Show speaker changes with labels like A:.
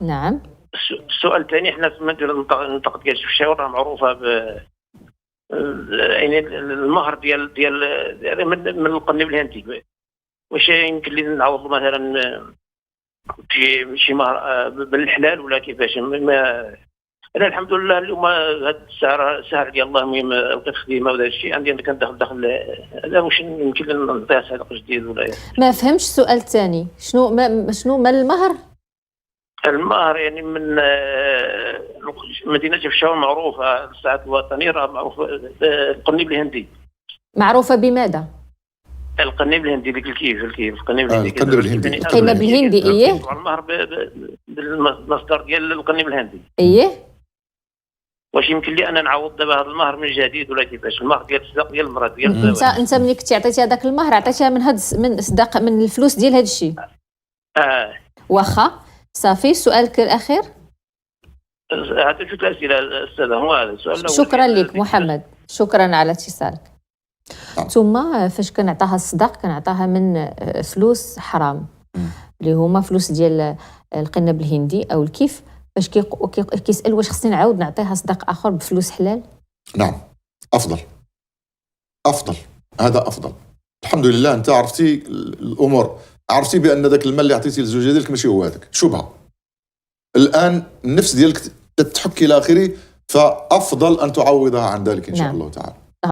A: نعم.
B: السؤال الثاني، احنا في المنطقه ديال الشفشاور راه معروفه يعني المهر ديال من القنيب الهندي. واش يمكن لي نعوض مثلا في شي مهر بالحلال ولا كيفاش؟ انا الحمد لله اليوم هذا السهر ديال الله مهم اوقات خديمه وهذا الشيء عندي، انا كندخل هذا. واش يمكن لي نعطيها صدقه جديد ولا؟
A: ما فهمتش السؤال الثاني. شنو ما المهر؟
B: المهر يعني من مدينه شفشاور معروفه الساعه الوطنيه، راه معروفه القنيب الهندي.
A: معروفه بماذا؟
B: القنيب الهندي ديك الكيف القنيب
C: الهندي.
A: القنيب الهندي ايه.
B: المهر بالمصدر ديال القنيب الهندي
A: ايه.
B: واش يمكن لي انا نعوض دابا هذا المهر من جديد ولا كيفاش؟ المهر ديال الصداق ديال المراه ديال الزواج.
A: انت ملي كنتي عطيتي هذاك المهر عطيتيها من صداق من الفلوس ديال هذا الشيء. واخا صافي. سؤالك الاخير.
B: هذا شو الاسئله استاذ؟ هو هذا السؤال.
A: شكرا لك محمد، شكرا على اتصالك. ثم فاش كنعطاها الصداق كنعطاها من فلوس حرام اللي هما فلوس ديال القنب الهندي او الكيف. باش كيسال واش خصني نعاود نعطيها صداق اخر بفلوس حلال؟
C: نعم، افضل هذا افضل. الحمد لله انت عرفتي الامور، عرفتي بان ذاك المال اللي عطيتي للزوجه ديالك ماشي هو هذاك شبهه. الان النفس ديالك تتحك الى اخره، فافضل ان تعوضها عن ذلك ان شاء الله تعالى.